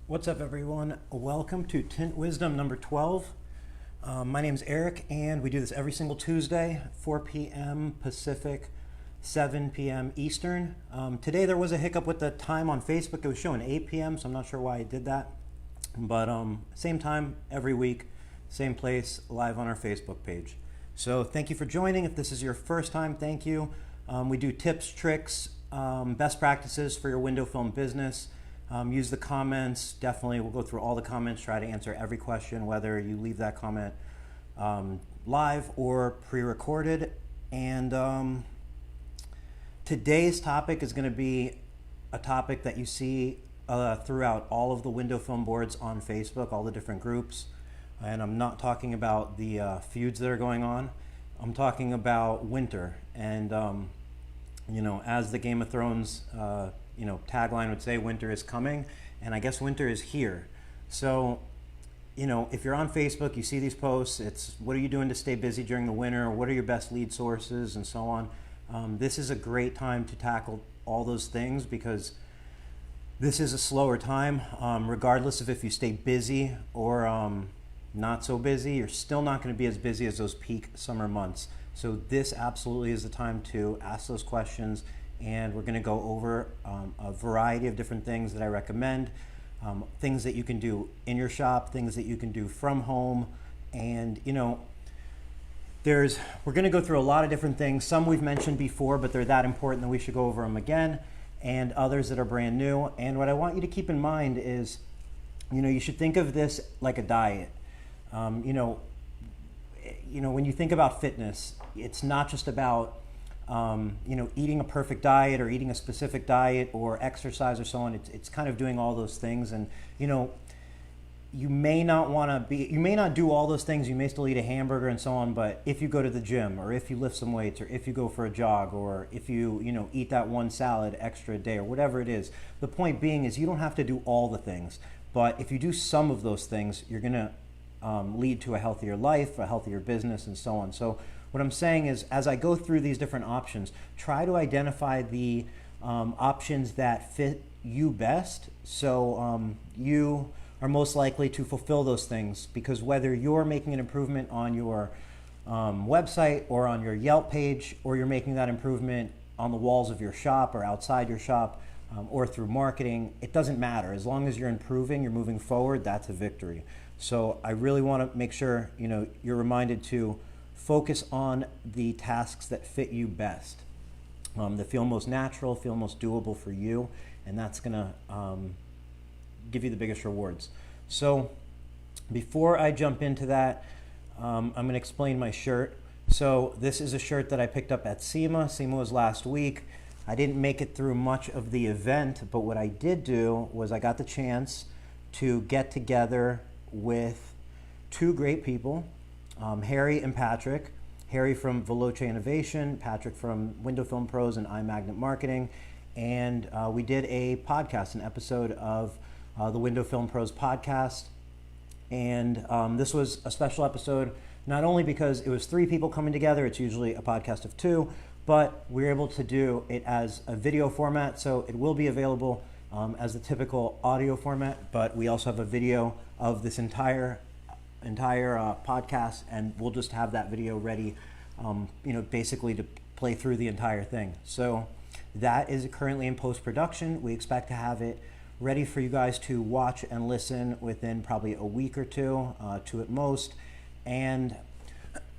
What's up, everyone? Welcome to Tint Wisdom number 12. My name is Eric, and we do this every single Tuesday, 4 p.m. Pacific, 7 p.m. Eastern. Today there was a hiccup with the time on Facebook. It was showing 8 p.m., so I'm not sure why I did that. But same time every week, same place, live on our Facebook page. So thank you for joining. If this is your first time, thank you. We do tips, tricks, best practices for your window film business. Use the comments. Definitely, we'll go through all the comments, try to answer every question, whether you leave that comment live or pre-recorded. And today's topic is going to be a topic that you see throughout all of the window film boards on Facebook, all the different groups. And I'm not talking about the feuds that are going on. I'm talking about winter. And, as the Game of Thrones tagline would say, winter is coming, and I guess winter is here. So, if you're on Facebook, you see these posts, it's what are you doing to stay busy during the winter? What are your best lead sources and so on? This is a great time to tackle all those things because this is a slower time. Regardless of if you stay busy or not so busy, you're still not going to be as busy as those peak summer months. So this absolutely is the time to ask those questions. And we're going to go over a variety of different things that I recommend, things that you can do in your shop, things that you can do from home. And, we're going to go through a lot of different things. Some we've mentioned before, but they're that important that we should go over them again, and others that are brand new. And what I want you to keep in mind is, you should think of this like a diet. When you think about fitness, it's not just about eating a perfect diet or eating a specific diet or exercise or so on. It's kind of doing all those things. And, you may not do all those things. You may still eat a hamburger and so on. But if you go to the gym or if you lift some weights or if you go for a jog or if you, eat that one salad extra a day or whatever it is, the point being is you don't have to do all the things. But if you do some of those things, you're going to lead to a healthier life, a healthier business, and so on. So what I'm saying is, as I go through these different options, try to identify the options that fit you best, so you are most likely to fulfill those things. Because whether you're making an improvement on your website or on your Yelp page, or you're making that improvement on the walls of your shop or outside your shop, or through marketing, it doesn't matter. As long as you're improving, you're moving forward, that's a victory. So I really want to make sure you're reminded to focus on the tasks that fit you best, that feel most natural, feel most doable for you, and that's going to give you the biggest rewards. So before I jump into that, I'm going to explain my shirt. So this is a shirt that I picked up at SEMA. SEMA was last week. I didn't make it through much of the event, but what I did do was I got the chance to get together with two great people, Harry and Patrick. Harry from Veloce Innovation, Patrick from Window Film Pros and iMagnet Marketing. And we did a podcast, an episode of the Window Film Pros podcast. And this was a special episode, not only because it was three people coming together, it's usually a podcast of two, but we were able to do it as a video format. So it will be available as the typical audio format, but we also have a video of this entire podcast, and we'll just have that video ready, basically to play through the entire thing. So that is currently in post-production. We expect to have it ready for you guys to watch and listen within probably a week or two at most. And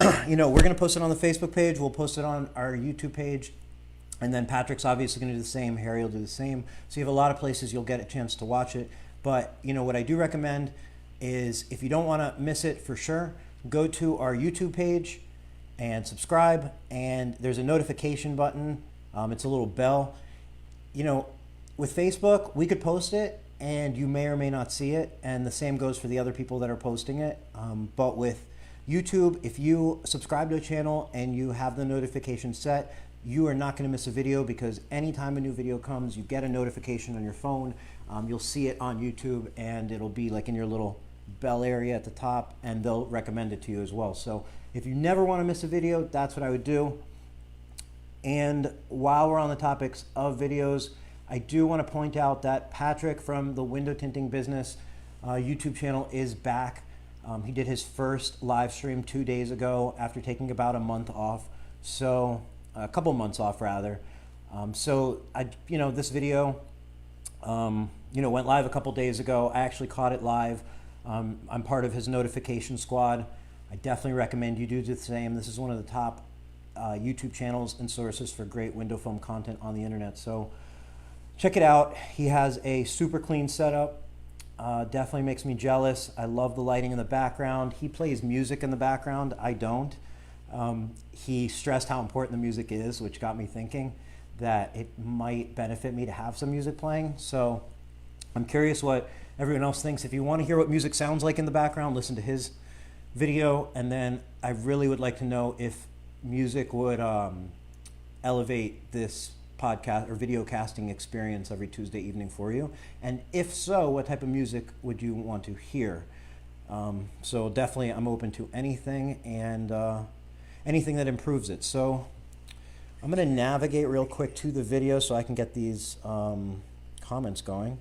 we're going to post it on the Facebook page. We'll post it on our YouTube page. And then Patrick's obviously going to do the same. Harry will do the same. So you have a lot of places you'll get a chance to watch it. But, what I do recommend is, if you don't want to miss it for sure, go to our YouTube page and subscribe. And there's a notification button. It's a little bell. With Facebook, we could post it and you may or may not see it. And the same goes for the other people that are posting it. But with YouTube, if you subscribe to a channel and you have the notification set, you are not going to miss a video, because anytime a new video comes, you get a notification on your phone. You'll see it on YouTube, and it'll be like in your little bell area at the top, and they'll recommend it to you as well. So if you never want to miss a video, that's what I would do. And while we're on the topics of videos, I do want to point out that Patrick from the Window Tinting Business YouTube channel is back. He did his first live stream 2 days ago after taking about a month off. So a couple months off rather. This video, went live a couple days ago. I actually caught it live. I'm part of his notification squad. I definitely recommend you do the same. This is one of the top YouTube channels and sources for great window film content on the internet. So check it out. He has a super clean setup. Definitely makes me jealous. I love the lighting in the background. He plays music in the background. I don't. He stressed how important the music is, which got me thinking that it might benefit me to have some music playing. So I'm curious what everyone else thinks. If you want to hear what music sounds like in the background, listen to his video. And then I really would like to know if music would elevate this podcast or video casting experience every Tuesday evening for you. And if so, what type of music would you want to hear? So definitely I'm open to anything and anything that improves it. So I'm going to navigate real quick to the video so I can get these comments going.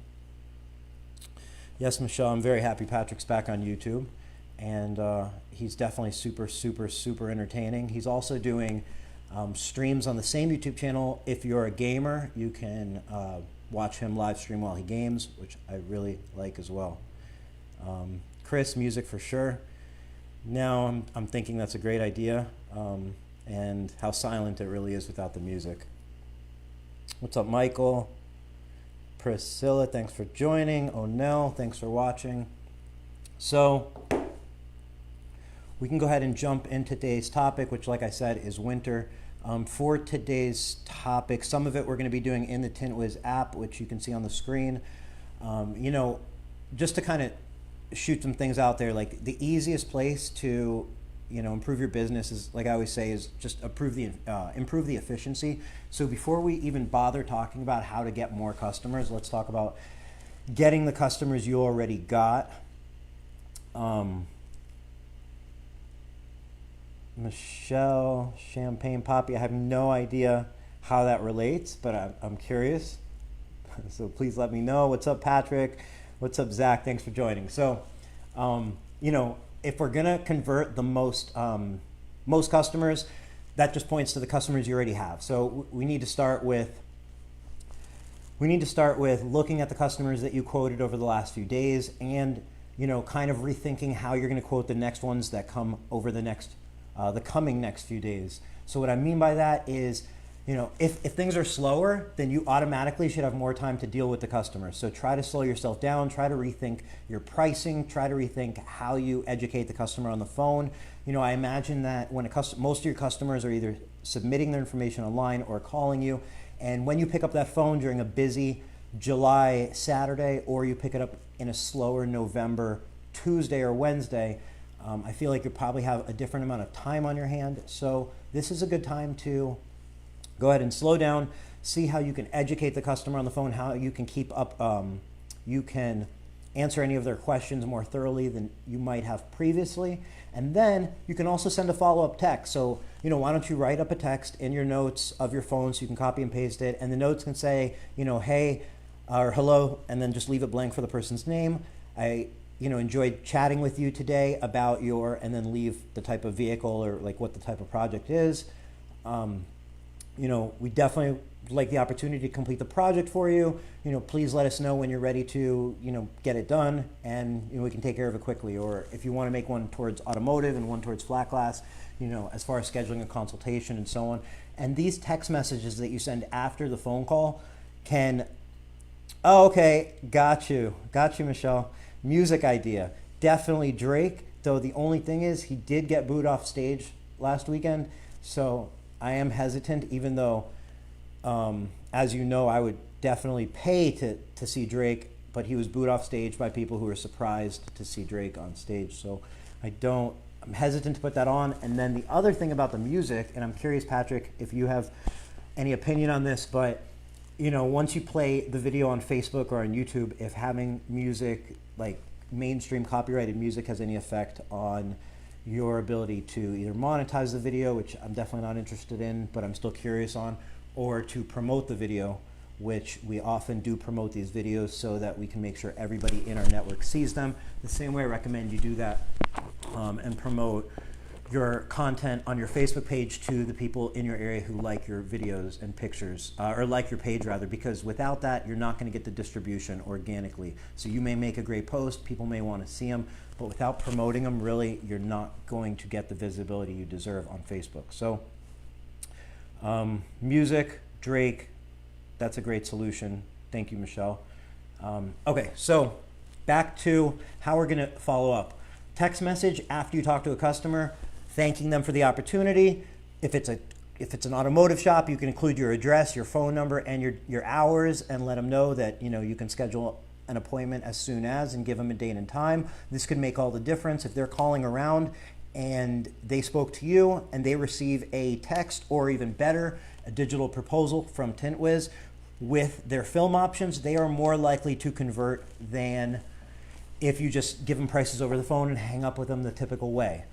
Yes, Michelle, I'm very happy Patrick's back on YouTube, and he's definitely super entertaining. He's also doing streams on the same YouTube channel. If you're a gamer, you can watch him live stream while he games, which I really like as well. Chris, music for sure. Now I'm thinking that's a great idea, and how silent it really is without the music. What's up, Michael? Priscilla, thanks for joining. Onel, thanks for watching. So we can go ahead and jump into today's topic, which, like I said, is winter. For today's topic, some of it we're going to be doing in the Tint Wiz app, which you can see on the screen. Just to kind of shoot some things out there, like the easiest place to improve your business is, like I always say, is just improve the efficiency. So before we even bother talking about how to get more customers, let's talk about getting the customers you already got. Michelle, Champagne Poppy, I have no idea how that relates, but I'm curious. So please let me know. What's up, Patrick? What's up, Zach? Thanks for joining. So, if we're gonna convert the most customers, that just points to the customers you already have. So we need to start with looking at the customers that you quoted over the last few days, and kind of rethinking how you're going to quote the next ones that come over the coming next few days. So what I mean by that is, if things are slower, then you automatically should have more time to deal with the customers. So try to slow yourself down, try to rethink your pricing, try to rethink how you educate the customer on the phone. I imagine that when most of your customers are either submitting their information online or calling you, and when you pick up that phone during a busy July Saturday, or you pick it up in a slower November Tuesday or Wednesday, I feel like you probably have a different amount of time on your hand. So this is a good time to go ahead and slow down, see how you can educate the customer on the phone, how you can keep up, you can answer any of their questions more thoroughly than you might have previously. And then you can also send a follow-up text. So, why don't you write up a text in your notes of your phone so you can copy and paste it, and the notes can say, hey, or hello, and then just leave it blank for the person's name. I enjoyed chatting with you today about and then leave the type of vehicle or like what the type of project is. We definitely like the opportunity to complete the project for you. Please let us know when you're ready to, get it done, and we can take care of it quickly. Or if you want to make one towards automotive and one towards flat glass, as far as scheduling a consultation and so on. And these text messages that you send after the phone call can, oh, okay, got you, Michelle. Music idea, definitely Drake, though the only thing is he did get booed off stage last weekend, so I am hesitant, even though, as you know, I would definitely pay to see Drake, but he was booed off stage by people who were surprised to see Drake on stage, so I'm hesitant to put that on. And then the other thing about the music, and I'm curious, Patrick, if you have any opinion on this, but once you play the video on Facebook or on YouTube, if having music, like mainstream copyrighted music, has any effect on your ability to either monetize the video, which I'm definitely not interested in, but I'm still curious on, or to promote the video which we often do promote these videos so that we can make sure everybody in our network sees them. The same way I recommend you do that and promote your content on your Facebook page to the people in your area who like your videos and pictures, or like your page rather, because without that, you're not going to get the distribution organically. So you may make a great post, people may want to see them, but without promoting them, really, you're not going to get the visibility you deserve on Facebook. So music, Drake, that's a great solution. Thank you, Michelle. Okay, so back to how we're going to follow up. Text message after you talk to a customer, thanking them for the opportunity. If it's an automotive shop, you can include your address, your phone number, and your hours, and let them know that you can schedule an appointment as soon as, and give them a date and time. This could make all the difference if they're calling around and they spoke to you and they receive a text, or even better, a digital proposal from Tint Wiz with their film options. They are more likely to convert than if you just give them prices over the phone and hang up with them the typical way.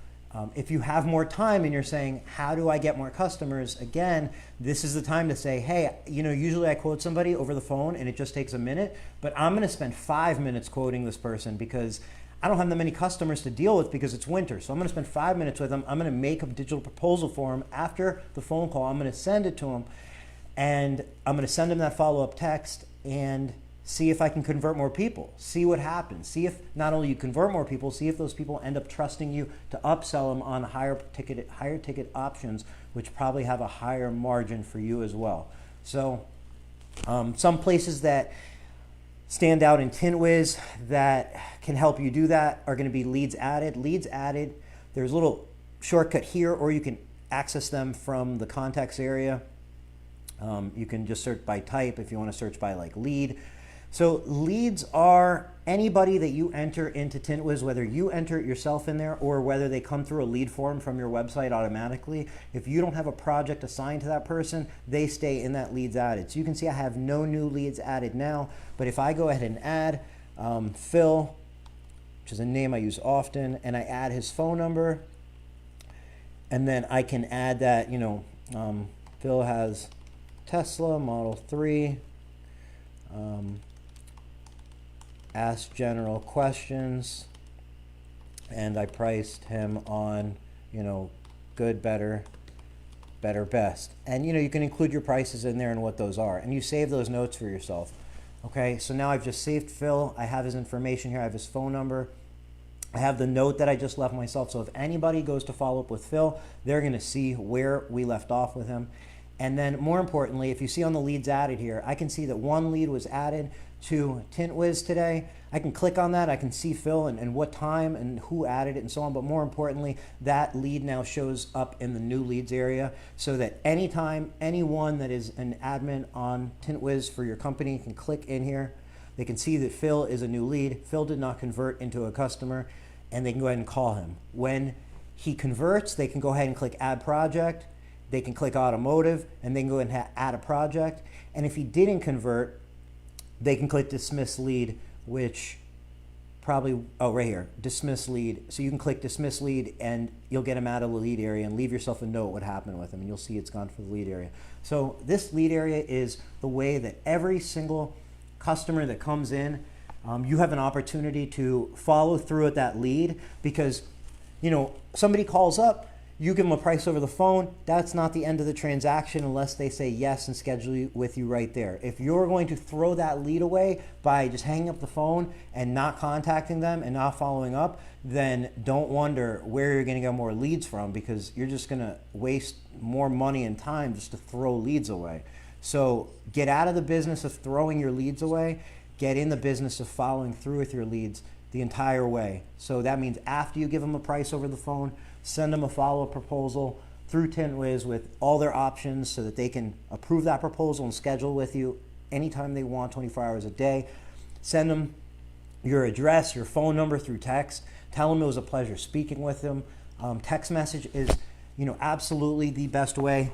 If you have more time and you're saying, how do I get more customers? Again, this is the time to say, hey, usually I quote somebody over the phone and it just takes a minute, but I'm going to spend 5 minutes quoting this person because I don't have that many customers to deal with because it's winter. So I'm going to spend 5 minutes with them. I'm going to make a digital proposal for them after the phone call. I'm going to send it to them, and I'm going to send them that follow-up text and see if I can convert more people, see what happens, see if not only you convert more people, see if those people end up trusting you to upsell them on higher ticket options, which probably have a higher margin for you as well. So some places that stand out in Tint Wiz that can help you do that are going to be leads added. Leads added, there's a little shortcut here, or you can access them from the contacts area. You can just search by type if you want to search by like lead. So leads are anybody that you enter into Tint Wiz, whether you enter it yourself in there or whether they come through a lead form from your website automatically. If you don't have a project assigned to that person, they stay in that leads added. So you can see I have no new leads added now, but if I go ahead and add Phil, which is a name I use often, and I add his phone number, and then I can add that, Phil has Tesla Model 3, asked general questions, and I priced him on, good, better, best. And you can include your prices in there and what those are, and you save those notes for yourself. Okay, so now I've just saved Phil. I have his information here. I have his phone number. I have the note that I just left myself. So if anybody goes to follow up with Phil, they're going to see where we left off with him. And then more importantly, if you see on the leads added here, I can see that one lead was added to Tint Wiz today. I can click on that. I can see Phil and what time and who added it and so on. But more importantly, that lead now shows up in the new leads area, so that anytime anyone that is an admin on Tint Wiz for your company can click in here. They can see that Phil is a new lead. Phil did not convert into a customer, and they can go ahead and call him. When he converts, they can go ahead and click add project. They can click automotive, and they can go ahead and add a project. And if he didn't convert, they can click dismiss lead, which probably, right here, dismiss lead. So you can click dismiss lead and you'll get him out of the lead area and leave yourself a note what happened with him, and you'll see it's gone for the lead area. So this lead area is the way that every single customer that comes in, you have an opportunity to follow through with that lead, because somebody calls up, you give them a price over the phone, that's not the end of the transaction unless they say yes and schedule with you right there. If you're going to throw that lead away by just hanging up the phone and not contacting them and not following up, then don't wonder where you're going to get more leads from, because you're just going to waste more money and time just to throw leads away. So get out of the business of throwing your leads away, get in the business of following through with your leads the entire way. So that means after you give them a price over the phone, send them a follow-up proposal through Tint Wiz with all their options so that they can approve that proposal and schedule with you anytime they want, 24 hours a day. Send them your address, your phone number through text. Tell them it was a pleasure speaking with them. Text message is, absolutely the best way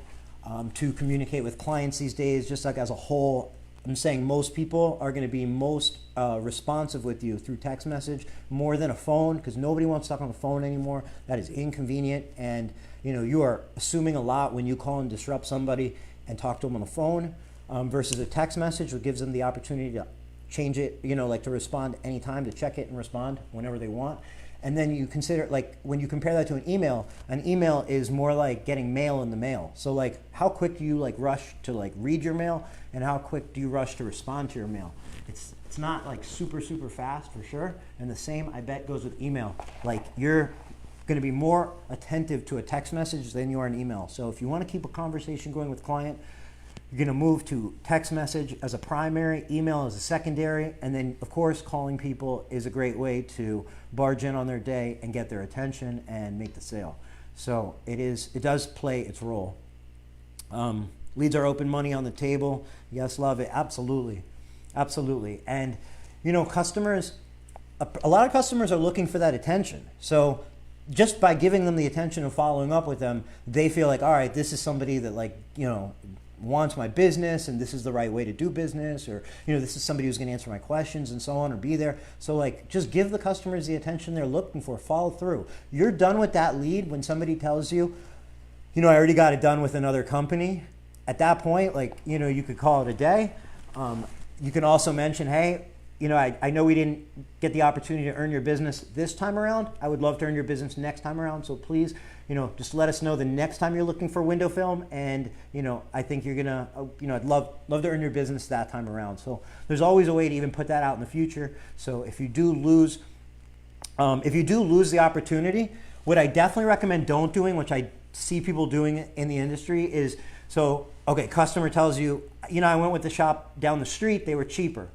to communicate with clients these days. Just like as a whole, I'm saying most people are going to be most responsive with you through text message more than a phone, because nobody wants to talk on the phone anymore. That is inconvenient, and you are assuming a lot when you call and disrupt somebody and talk to them on the phone. versus a text message, which gives them the opportunity to change it, like to respond anytime, to check it and respond whenever they want. And then you consider, like, when you compare that to an email is more like getting mail in the mail. So like, how quick do you like rush to like read your mail, and how quick do you rush to respond to your mail? It's not like super fast for sure. And the same, I bet, goes with email. Like, you're going to be more attentive to a text message than you are an email. So if you want to keep a conversation going with client, you're going to move to text message as a primary, email as a secondary, and then of course calling people is a great way to barge in on their day and get their attention and make the sale. So it does play its role. Leads are open money on the table. Yes, love it. Absolutely. And customers, a lot of customers are looking for that attention. So just by giving them the attention of following up with them, they feel like, all right, this is somebody that wants my business, and this is the right way to do business, or this is somebody who's going to answer my questions and so on, or be there. So like, just give the customers the attention they're looking for. Follow through. You're done with that lead when somebody tells you, I already got it done with another company. At that point, you could call it a day. You can also mention, hey, I know we didn't get the opportunity to earn your business this time around. I would love to earn your business next time around. So please, just let us know the next time you're looking for window film. And, I think you're going to, I'd love to earn your business that time around. So there's always a way to even put that out in the future. So if you do lose the opportunity, what I definitely recommend don't doing, which I see people doing in the industry, is, customer tells you, I went with the shop down the street, they were cheaper.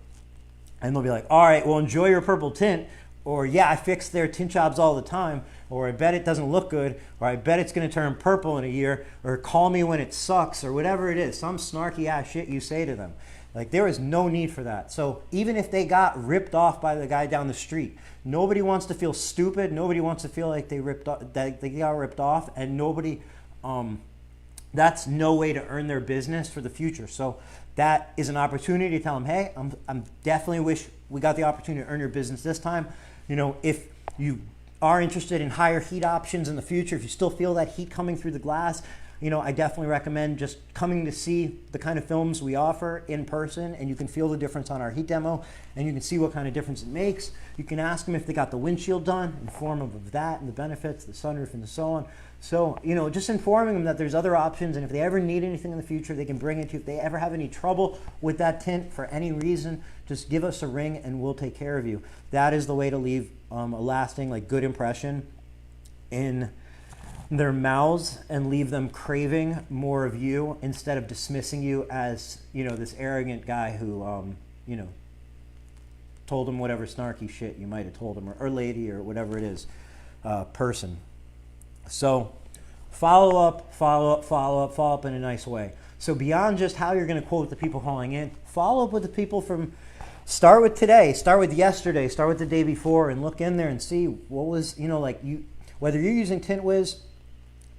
And they'll be like, all right, well, enjoy your purple tint. Or, yeah, I fix their tint jobs all the time. Or, I bet it doesn't look good. Or, I bet it's going to turn purple in a year. Or, call me when it sucks. Or whatever it is. Some snarky ass shit you say to them. Like, there is no need for that. So even if they got ripped off by the guy down the street, nobody wants to feel stupid. Nobody wants to feel like they got ripped off. And nobody, that's no way to earn their business for the future. So that is an opportunity to tell them, hey, I'm definitely wish we got the opportunity to earn your business this time. If you are interested in higher heat options in the future, if you still feel that heat coming through the glass, I definitely recommend just coming to see the kind of films we offer in person, and you can feel the difference on our heat demo, and you can see what kind of difference it makes. You can ask them if they got the windshield done, inform them of that and the benefits, the sunroof and so on. So, just informing them that there's other options, and if they ever need anything in the future, they can bring it to you. If they ever have any trouble with that tint for any reason, just give us a ring and we'll take care of you. That is the way to leave a lasting, good impression in their mouths and leave them craving more of you instead of dismissing you as, this arrogant guy who, told them whatever snarky shit you might have told them, or lady, or whatever it is, person. So follow up in a nice way. So beyond just how you're going to quote the people calling in, follow up with the people start with today, start with yesterday, start with the day before, and look in there and see what was, whether you're using Tint Wiz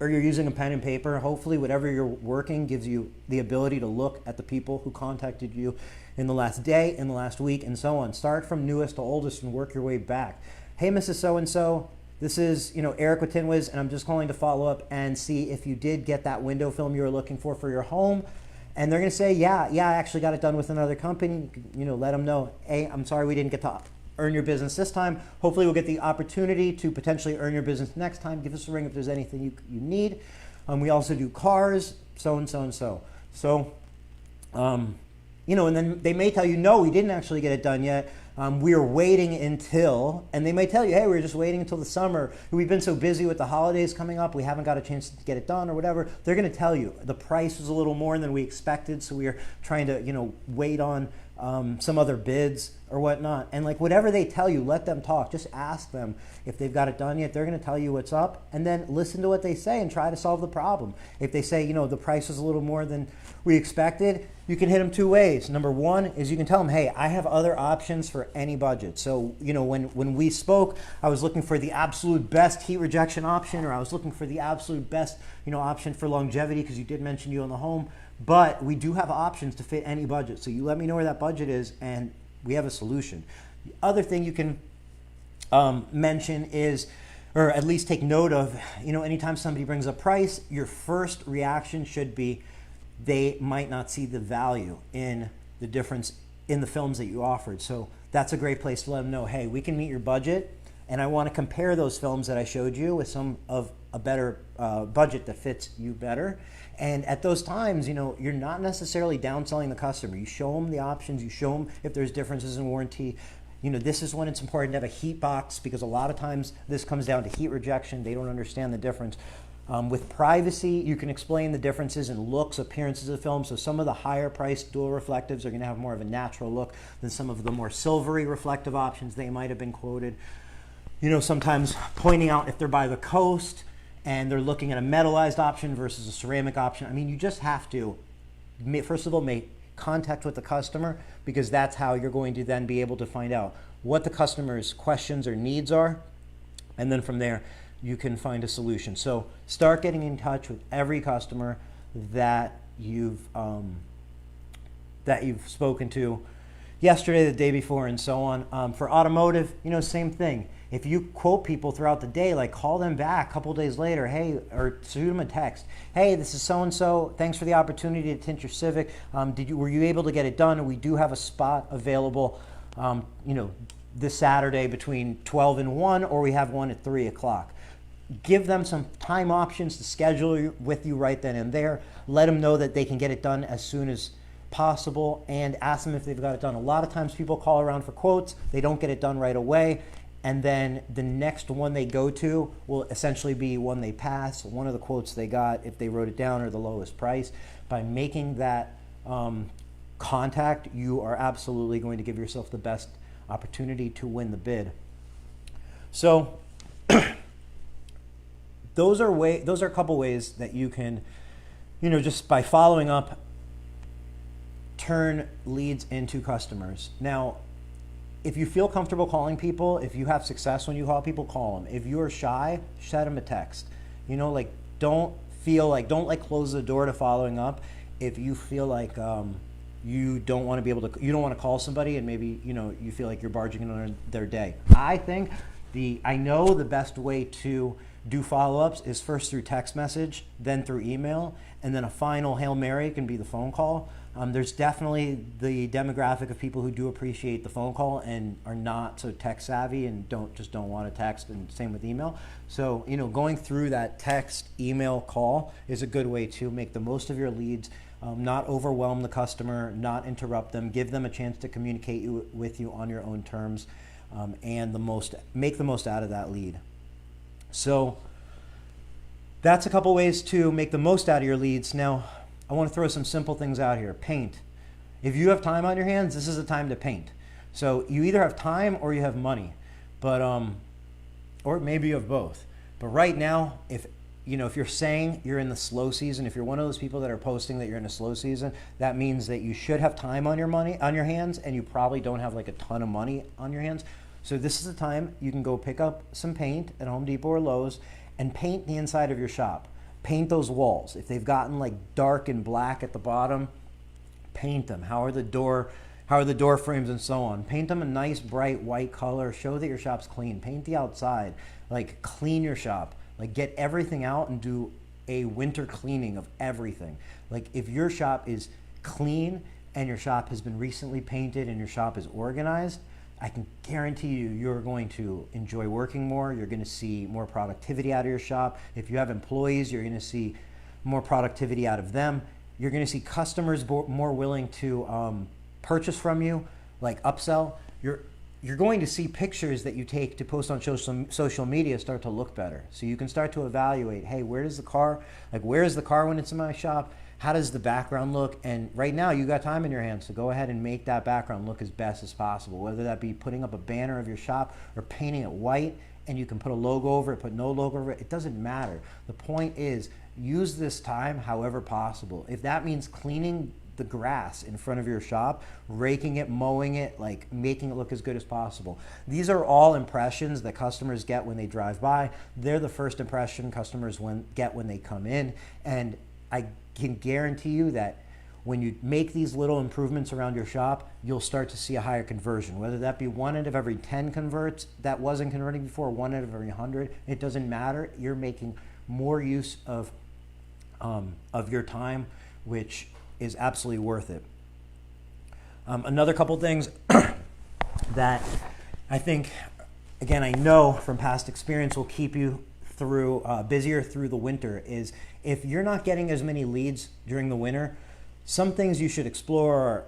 or you're using a pen and paper, hopefully whatever you're working gives you the ability to look at the people who contacted you in the last day, in the last week, and so on. Start from newest to oldest and work your way back. Hey, Mrs. So-and-so, this is, Eric with Tint Wiz, and I'm just calling to follow up and see if you did get that window film you were looking for your home. And they're going to say, yeah, I actually got it done with another company. Let them know, hey, I'm sorry we didn't get to earn your business this time. Hopefully we'll get the opportunity to potentially earn your business next time. Give us a ring if there's anything you need. We also do cars, so and so and so. So, and then they may tell you, no, we didn't actually get it done yet. We are waiting until, and they may tell you, hey, we're just waiting until the summer. We've been so busy with the holidays coming up, we haven't got a chance to get it done or whatever. They're going to tell you the price was a little more than we expected, so we are trying to, wait on some other bids or whatnot. And whatever they tell you, let them talk. Just ask them if they've got it done yet. They're going to tell you what's up, and then listen to what they say and try to solve the problem. If they say, the price was a little more than we expected, you can hit them two ways. Number one is you can tell them, hey, I have other options for any budget. So, when we spoke, I was looking for the absolute best heat rejection option, or I was looking for the absolute best, option for longevity, because you did mention you own the home. But we do have options to fit any budget. So you let me know where that budget is, and we have a solution. The other thing you can mention is, or at least take note of, anytime somebody brings up price, your first reaction should be, they might not see the value in the difference in the films that you offered. So that's a great place to let them know, hey, we can meet your budget, and I want to compare those films that I showed you with some of a better budget that fits you better. And at those times, you're not necessarily downselling the customer. You show them the options, you show them if there's differences in warranty. This is when it's important to have a heat box, because a lot of times this comes down to heat rejection. They don't understand the difference. With privacy, you can explain the differences in looks, appearances of film. So some of the higher priced dual reflectives are going to have more of a natural look than some of the more silvery reflective options they might have been quoted. Sometimes pointing out if they're by the coast and they're looking at a metallized option versus a ceramic option. I mean, you just have to, first of all, make contact with the customer, because that's how you're going to then be able to find out what the customer's questions or needs are. And then from there, you can find a solution. So start getting in touch with every customer that you've spoken to yesterday, the day before, and so on. For automotive, same thing. If you quote people throughout the day, like call them back a couple days later, hey, or shoot them a text. Hey, this is so-and-so. Thanks for the opportunity to tint your Civic. Were you able to get it done? We do have a spot available, this Saturday between 12 and 1, or we have one at 3 o'clock. Give them some time options to schedule with you right then and there. Let them know that they can get it done as soon as possible, and ask them if they've got it done. A lot of times people call around for quotes. They don't get it done right away. And then the next one they go to will essentially be one they pass, one of the quotes they got if they wrote it down, or the lowest price. By making that contact, you are absolutely going to give yourself the best opportunity to win the bid. So those are a couple ways that you can, just by following up, turn leads into customers. Now, if you feel comfortable calling people, if you have success when you call people, call them. If you're shy, send them a text. Don't close the door to following up. If you feel like you don't want to call somebody, and maybe you feel like you're barging in on their day. I know the best way to do follow-ups is first through text message, then through email, and then a final Hail Mary can be the phone call. There's definitely the demographic of people who do appreciate the phone call and are not so tech savvy and don't want to text, and same with email. So, going through that text, email, call is a good way to make the most of your leads, not overwhelm the customer, not interrupt them, give them a chance to communicate with you on your own terms, and make the most out of that lead. So that's a couple ways to make the most out of your leads. Now, I want to throw some simple things out here. Paint. If you have time on your hands, this is the time to paint. So you either have time or you have money, but or maybe you have both. But right now, if you're saying you're in the slow season, if you're one of those people that are posting that you're in a slow season, that means that you should have time on your hands, and you probably don't have like a ton of money on your hands. So this is the time you can go pick up some paint at Home Depot or Lowe's and paint the inside of your shop. Paint those walls. If they've gotten like dark and black at the bottom, paint them. How are the door frames and so on? Paint them a nice bright white color. Show that your shop's clean. Paint the outside. Like, clean your shop. Like, get everything out and do a winter cleaning of everything. Like, if your shop is clean and your shop has been recently painted and your shop is organized, I can guarantee you're going to enjoy working more. You're going to see more productivity out of your shop. If you have employees, you're going to see more productivity out of them. You're going to see customers more willing to purchase from you, like upsell. You're going to see pictures that you take to post on social media start to look better. So you can start to evaluate, hey, where is the car when it's in my shop? How does the background look? And right now you got time in your hands, so go ahead and make that background look as best as possible, whether that be putting up a banner of your shop or painting it white, and you can put a logo over it, put no logo over it. It doesn't matter. The point is, use this time however possible. If that means cleaning the grass in front of your shop, raking it, mowing it, like making it look as good as possible. These are all impressions that customers get when they drive by. They're the first impression customers get when they come in, and I can guarantee you that when you make these little improvements around your shop, you'll start to see a higher conversion. Whether that be 1 out of every 10 converts that wasn't converting before, 1 out of every 100, it doesn't matter. You're making more use of your time which is absolutely worth it. Another couple things that I think, again, I know from past experience will keep you through busier through the winter is if you're not getting as many leads during the winter, some things you should explore are,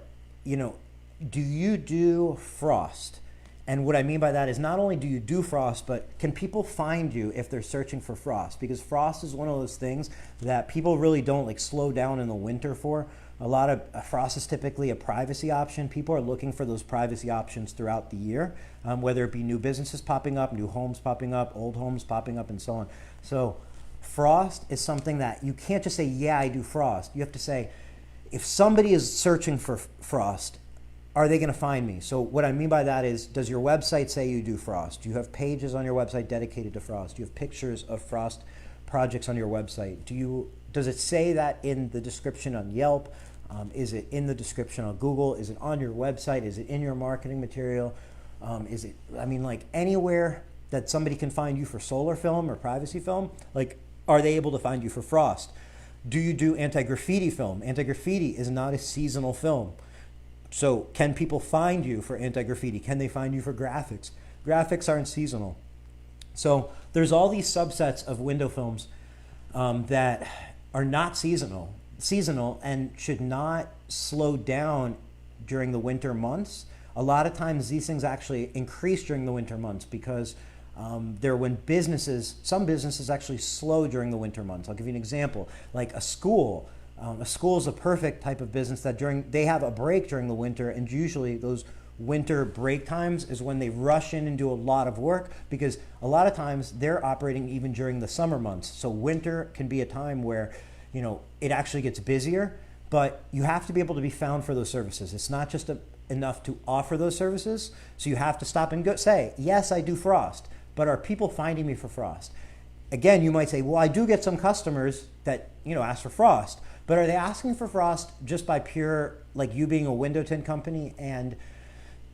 do you do frost? And what I mean by that is not only do you do frost, but can people find you if they're searching for frost? Because frost is one of those things that people really don't like slow down in the winter for. A lot of frost is typically a privacy option. People are looking for those privacy options throughout the year, whether it be new businesses popping up, new homes popping up, old homes popping up, and so on. So frost is something that you can't just say, yeah, I do frost. You have to say, if somebody is searching for frost, are they going to find me? So what I mean by that is, does your website say you do frost? Do you have pages on your website dedicated to frost? Do you have pictures of frost projects on your website? Does it say that in the description on Yelp? Is it in the description on Google? Is it on your website? Is it in your marketing material? Anywhere that somebody can find you for solar film or privacy film, are they able to find you for frost? Do you do anti-graffiti film? Anti-graffiti is not a seasonal film. So can people find you for anti-graffiti? Can they find you for graphics? Graphics aren't seasonal. So there's all these subsets of window films that are not seasonal and should not slow down during the winter months. A lot of times these things actually increase during the winter months because some businesses actually slow during the winter months. I'll give you an example, like a school. A school is a perfect type of business that they have a break during the winter, and usually those winter break times is when they rush in and do a lot of work because a lot of times they're operating even during the summer months. So winter can be a time where it actually gets busier, but you have to be able to be found for those services. It's not just enough to offer those services. So you have to stop and say, yes, I do frost, but are people finding me for frost? Again, you might say, well, I do get some customers that ask for frost. But are they asking for frost just by pure, you being a window tint company and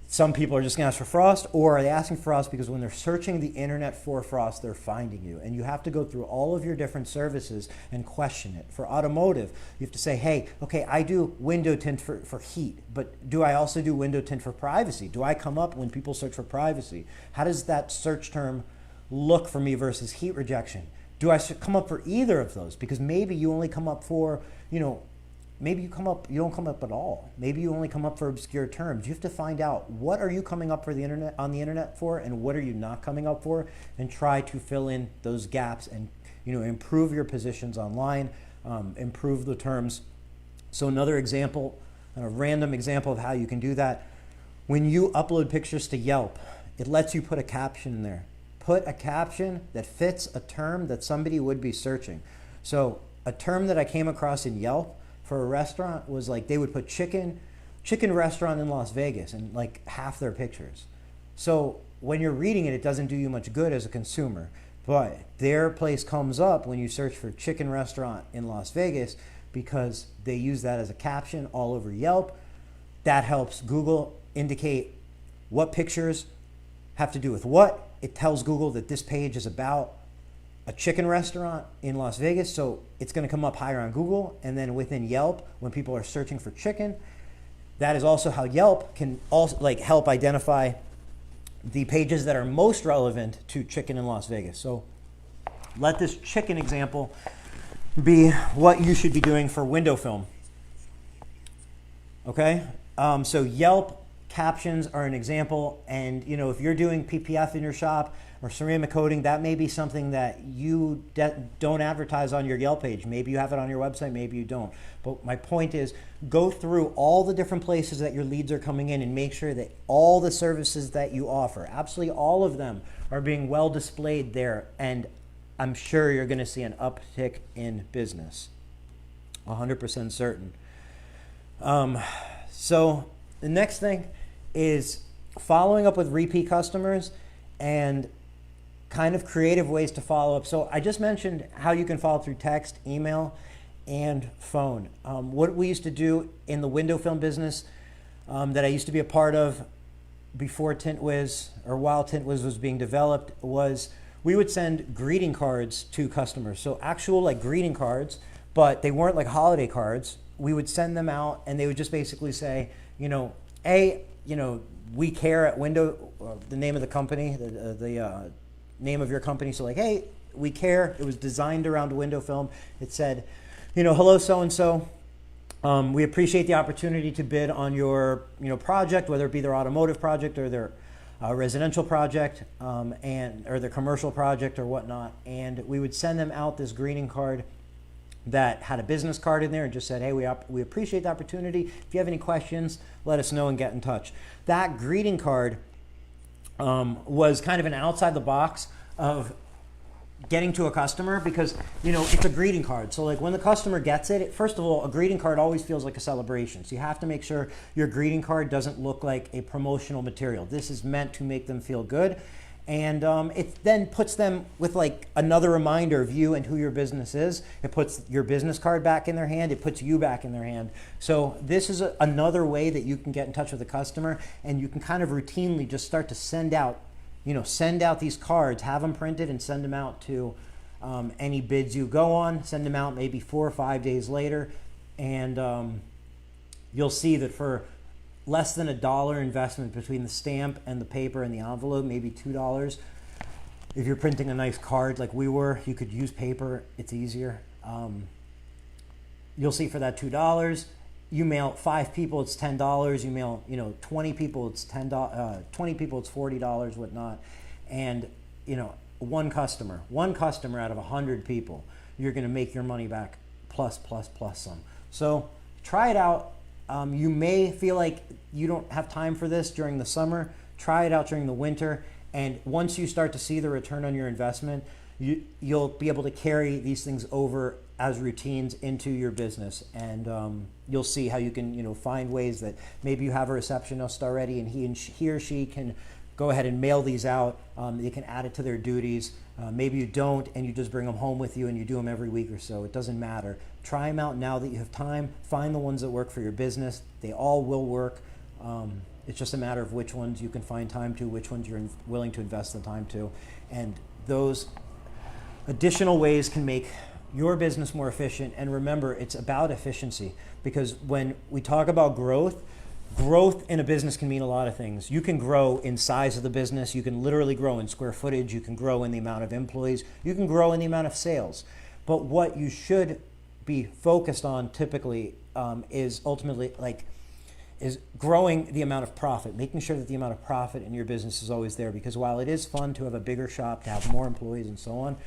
some people are just going to ask for frost? Or are they asking for frost because when they're searching the internet for frost, they're finding you? And you have to go through all of your different services and question it. For automotive, you have to say, hey, okay, I do window tint for heat, but do I also do window tint for privacy? Do I come up when people search for privacy? How does that search term look for me versus heat rejection? Do I come up for either of those? Because maybe you only come up for, maybe you don't come up at all. Maybe you only come up for obscure terms. You have to find out what are you coming up for on the internet for, and what are you not coming up for, and try to fill in those gaps and improve your positions online, improve the terms. So another example, a random example of how you can do that. When you upload pictures to Yelp, it lets you put a caption in there. Put a caption that fits a term that somebody would be searching. So a term that I came across in Yelp for a restaurant was they would put chicken restaurant in Las Vegas in half their pictures. So when you're reading it, it doesn't do you much good as a consumer. But their place comes up when you search for chicken restaurant in Las Vegas because they use that as a caption all over Yelp. That helps Google indicate what pictures have to do with what. It tells Google that this page is about a chicken restaurant in Las Vegas, so it's going to come up higher on Google. And then within Yelp, when people are searching for chicken, that is also how Yelp can also help identify the pages that are most relevant to chicken in Las Vegas. So let this chicken example be what you should be doing for window film. Okay, so Yelp captions are an example, and if you're doing PPF in your shop or ceramic coating, that may be something that you don't advertise on your Yelp page. Maybe you have it on your website, maybe you don't. But my point is, go through all the different places that your leads are coming in and make sure that all the services that you offer, absolutely all of them, are being well displayed there, and I'm sure you're going to see an uptick in business. 100% certain. So the next thing is following up with repeat customers and kind of creative ways to follow up. So I just mentioned how you can follow through text, email, and phone. What we used to do in the window film business that I used to be a part of before Tint Wiz, or while Tint Wiz was being developed, was we would send greeting cards to customers. So actual greeting cards, but they weren't holiday cards. we would send them out, and they would just basically say, hey, we care at Window, the name of the company, the name of your company. So like, hey, we care. It was designed around window film. It said, hello, so-and-so. We appreciate the opportunity to bid on your, project, whether it be their automotive project or their residential project, or their commercial project or whatnot. And we would send them out this greeting card that had a business card in there and just said, hey, we appreciate the opportunity. If you have any questions, let us know and get in touch. That greeting card was kind of an outside the box of getting to a customer, because it's a greeting card. So like when the customer gets it, first of all, a greeting card always feels like a celebration. So you have to make sure your greeting card doesn't look like a promotional material. This is meant to make them feel good. And it then puts them with like another reminder of you and who your business is. It puts your business card back in their hand. It puts you back in their hand. So this is another way that you can get in touch with a customer, and you can kind of routinely just start to send out these cards, have them printed and send them out to any bids you go on. Send them out maybe 4 or 5 days later, and you'll see that for less than $1 investment between the stamp and the paper and the envelope, maybe $2. If you're printing a nice card like we were, you could use paper. It's easier. You'll see for that $2, you mail 5 people, it's $10. You mail 20 people, it's $10. 20 people, it's $40, whatnot. And one customer out of 100 people, you're going to make your money back plus some. So try it out. You may feel like you don't have time for this during the summer. Try it out during the winter, and once you start to see the return on your investment, you'll be able to carry these things over as routines into your business, and you'll see how you can find ways that maybe you have a receptionist already, and he or she can go ahead and mail these out. They can add it to their duties. Maybe you don't, and you just bring them home with you and you do them every week or so. It doesn't matter. Try them out now that you have time. Find the ones that work for your business. They all will work. It's just a matter of which ones you can find time to, which ones you're willing to invest the time to. And those additional ways can make your business more efficient. And remember, it's about efficiency, because when we talk about growth in a business can mean a lot of things. You can grow in size of the business. You can literally grow in square footage. You can grow in the amount of employees. You can grow in the amount of sales. But what you should be focused on typically is ultimately is growing the amount of profit, making sure that the amount of profit in your business is always there. Because while it is fun to have a bigger shop, to have more employees and so on,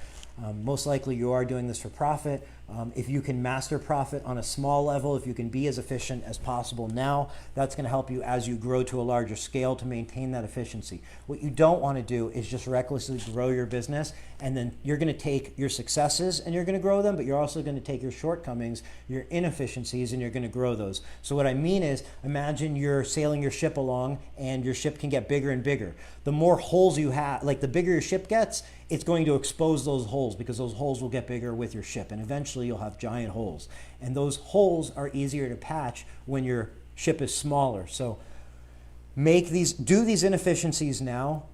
most likely you are doing this for profit. If you can master profit on a small level, if you can be as efficient as possible now, that's going to help you as you grow to a larger scale to maintain that efficiency. What you don't want to do is just recklessly grow your business, and then you're going to take your successes and you're going to grow them, but you're also going to take your shortcomings, your inefficiencies, and you're going to grow those. So what I mean is, imagine you're sailing your ship along and your ship can get bigger and bigger. The more holes you have, like the bigger your ship gets, it's going to expose those holes, because those holes will get bigger with your ship, and eventually you'll have giant holes. And those holes are easier to patch when your ship is smaller. So do these inefficiencies now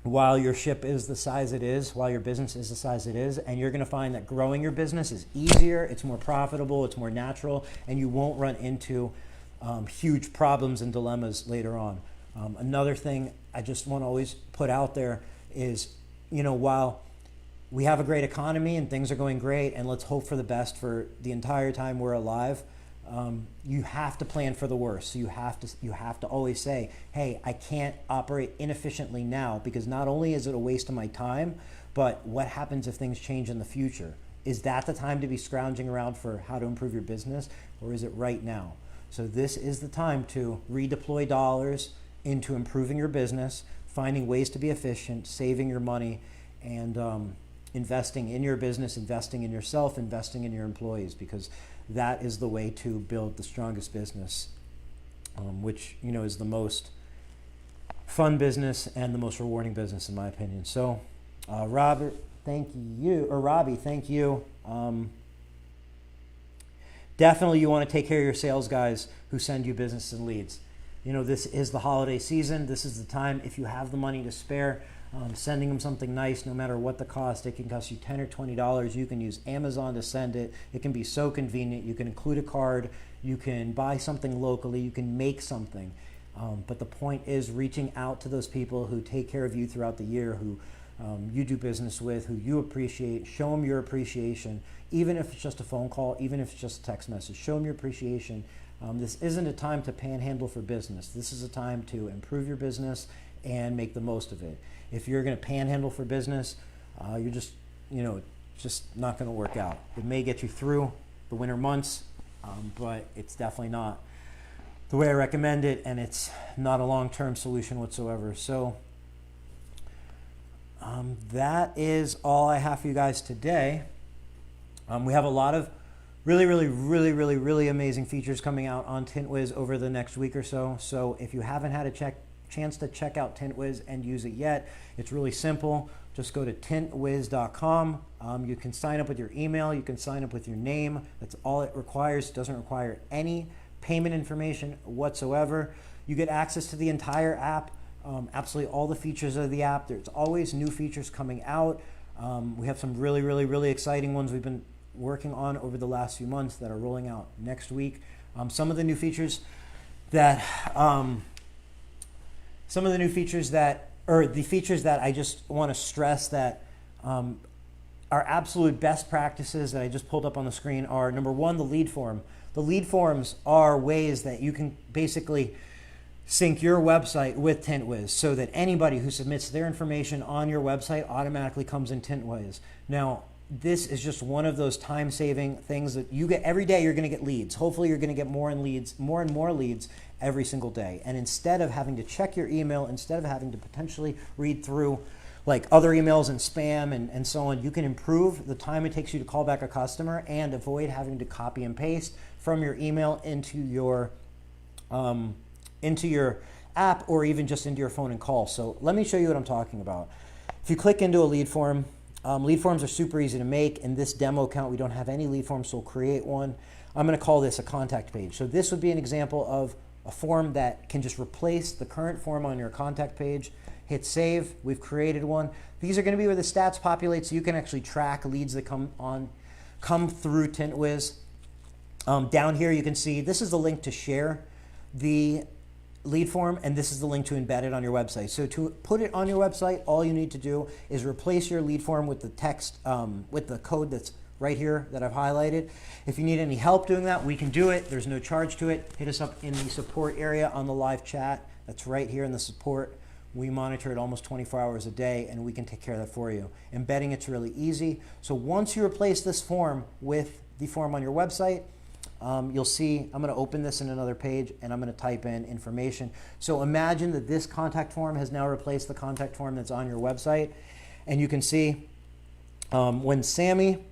while your ship is the size it is, while your business is the size it is, and you're going to find that growing your business is easier, it's more profitable, it's more natural, and you won't run into huge problems and dilemmas later on. Another thing I just want to always put out there is, while we have a great economy and things are going great, and let's hope for the best for the entire time we're alive, you have to plan for the worst. So you have to always say, hey, I can't operate inefficiently now, because not only is it a waste of my time, but what happens if things change in the future? Is that the time to be scrounging around for how to improve your business, or is it right now? So this is the time to redeploy dollars into improving your business, finding ways to be efficient, saving your money, and investing in your business, investing in yourself, investing in your employees, because that is the way to build the strongest business, which is the most fun business and the most rewarding business in my opinion. So Robbie, thank you. Definitely you want to take care of your sales guys who send you business and leads. You know, this is the holiday season. This is the time, if you have the money to spare, sending them something nice, no matter what the cost. It can cost you $10 or $20. You can use Amazon to send it. It can be so convenient. You can include a card. You can buy something locally. You can make something. But the point is reaching out to those people who take care of you throughout the year, who you do business with, who you appreciate. Show them your appreciation, even if it's just a phone call, even if it's just a text message. Show them your appreciation. This isn't a time to panhandle for business. This is a time to improve your business and make the most of it. If you're going to panhandle for business, you're just, just not going to work out. It may get you through the winter months, but it's definitely not the way I recommend it, and it's not a long-term solution whatsoever. So that is all I have for you guys today. We have a lot of really amazing features coming out on Tint Wiz over the next week or so. So if you haven't had a chance to check out Tint Wiz and use it yet, it's really simple. Just go to tintwiz.com. You can sign up with your email. You can sign up with your name. That's all it requires. It doesn't require any payment information whatsoever. You get access to the entire app, absolutely all the features of the app. There's always new features coming out. We have some really exciting ones we've been working on over the last few months that are rolling out next week. Some of the new features that the features that I just want to stress that are absolute best practices that I just pulled up on the screen are, number one, the lead form. The lead forms are ways that you can basically sync your website with Tint Wiz so that anybody who submits their information on your website automatically comes in Tint Wiz. Now, this is just one of those time-saving things that you get every day. You're going to get leads. Hopefully, you're going to get more and more leads every single day. And instead of having to check your email, instead of having to potentially read through like other emails and spam and so on, you can improve the time it takes you to call back a customer and avoid having to copy and paste from your email into your app or even just into your phone and call. So let me show you what I'm talking about. If you click into a lead form, lead forms are super easy to make. In this demo account, we don't have any lead forms, so we'll create one. I'm going to call this a contact page. So this would be an example of a form that can just replace the current form on your contact page. Hit save. We've created one. These are going to be where the stats populate, so you can actually track leads that come through Tint Wiz. Down here, you can see this is the link to share the lead form, and this is the link to embed it on your website. So to put it on your website, all you need to do is replace your lead form with the text, with the code that's right here that I've highlighted. If you need any help doing that, we can do it. There's no charge to it. Hit us up in the support area on the live chat. That's right here in the support. We monitor it almost 24 hours a day, and we can take care of that for you. Embedding it's really easy. So once you replace this form with the form on your website, you'll see, I'm going to open this in another page and I'm going to type in information. So imagine that this contact form has now replaced the contact form that's on your website. And you can see when Sammy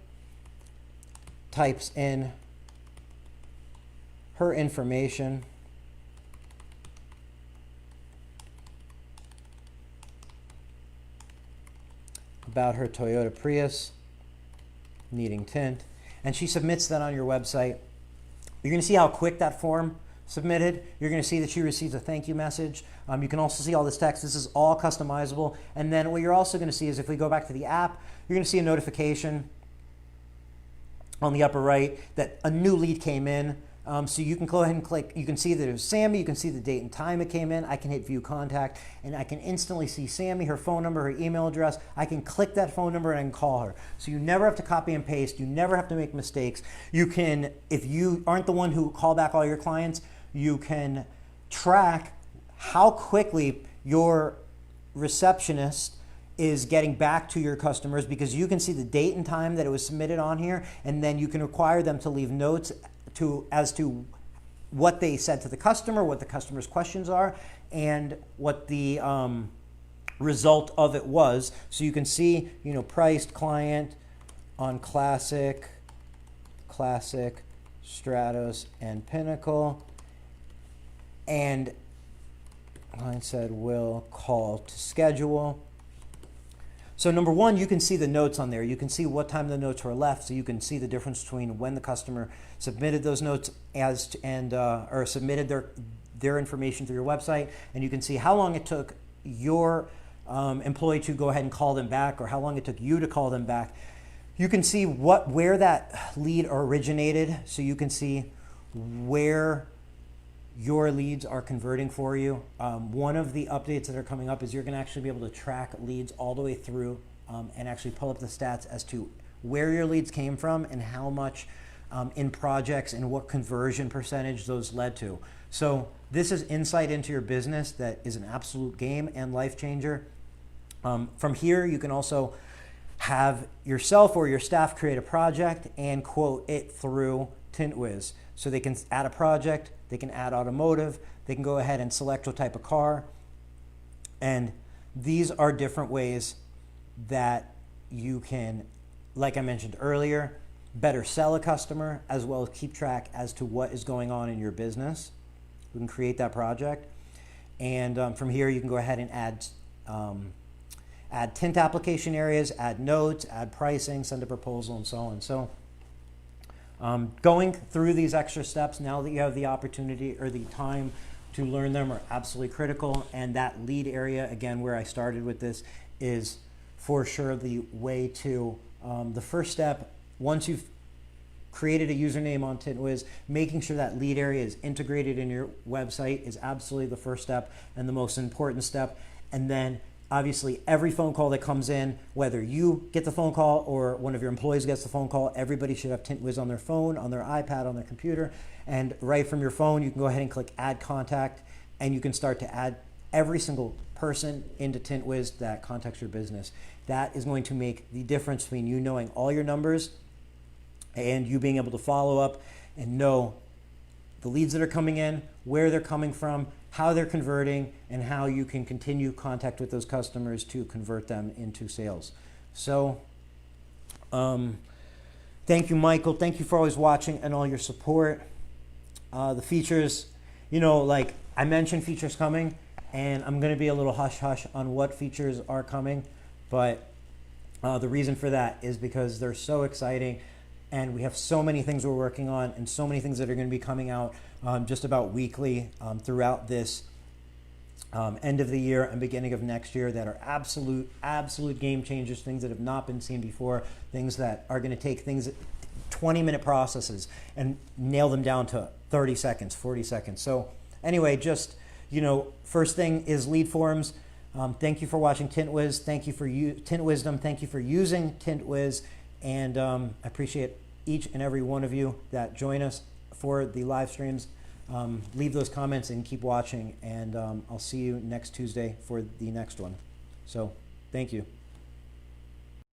types in her information, about her Toyota Prius needing tint, and she submits that on your website, you're going to see how quick that form submitted. You're going to see that she receives a thank you message. You can also see all this text. This is all customizable. And then what you're also going to see is if we go back to the app, you're going to see a notification on the upper right that a new lead came in. So you can go ahead and click. You can see that it was Sammy. You can see the date and time it came in. I can hit view contact, and I can instantly see Sammy, her phone number, her email address. I can click that phone number and I can call her. So you never have to copy and paste. You never have to make mistakes. You can, if you aren't the one who call back all your clients, you can track how quickly your receptionist is getting back to your customers, because you can see the date and time that it was submitted on here, and then you can require them to leave notes as to what they said to the customer, what the customer's questions are, and what the result of it was. So you can see, priced client on Classic, Stratos, and Pinnacle. And client said, will call to schedule. So number one, you can see the notes on there. You can see what time the notes were left, so you can see the difference between when the customer submitted those notes or submitted their information through your website, and you can see how long it took your employee to go ahead and call them back, or how long it took you to call them back. You can see where that lead originated, so you can see where your leads are converting for you. One of the updates that are coming up is you're going to actually be able to track leads all the way through and actually pull up the stats as to where your leads came from and how much in projects and what conversion percentage those led to. So this is insight into your business that is an absolute game and life changer. From here, you can also have yourself or your staff create a project and quote it through Tint Wiz. So they can add a project, they can add automotive, they can go ahead and select what type of car. And these are different ways that you can, like I mentioned earlier, better sell a customer as well as keep track as to what is going on in your business. We can create that project. And from here, you can go ahead and add tint application areas, add notes, add pricing, send a proposal, and so on. So going through these extra steps now that you have the opportunity or the time to learn them are absolutely critical. And that lead area, again, where I started with this, is for sure the way to, the first step, once you've created a username on Tint Wiz, making sure that lead area is integrated in your website is absolutely the first step and the most important step. And then obviously every phone call that comes in, whether you get the phone call or one of your employees gets the phone call, everybody should have Tint Wiz on their phone, on their iPad, on their computer. And right from your phone, you can go ahead and click add contact, and you can start to add every single person into Tint Wiz that contacts your business. That is going to make the difference between you knowing all your numbers and you being able to follow up and know the leads that are coming in, where they're coming from, how they're converting, and how you can continue contact with those customers to convert them into sales. So thank you, Michael. Thank you for always watching and all your support. The features, you know, like I mentioned features coming, and I'm going to be a little hush-hush on what features are coming, but the reason for that is because they're so exciting. And we have so many things we're working on and so many things that are going to be coming out just about weekly throughout this end of the year and beginning of next year that are absolute game changers, things that have not been seen before, things that are going to take things, 20-minute processes, and nail them down to 30 seconds, 40 seconds. So anyway, just, you know, first thing is lead forms. Thank you for watching Tint Wiz. Thank you for Tint Wizdom. Thank you for using Tint Wiz. And I appreciate each and every one of you that join us for the live streams. Leave those comments and keep watching. And I'll see you next Tuesday for the next one. So thank you.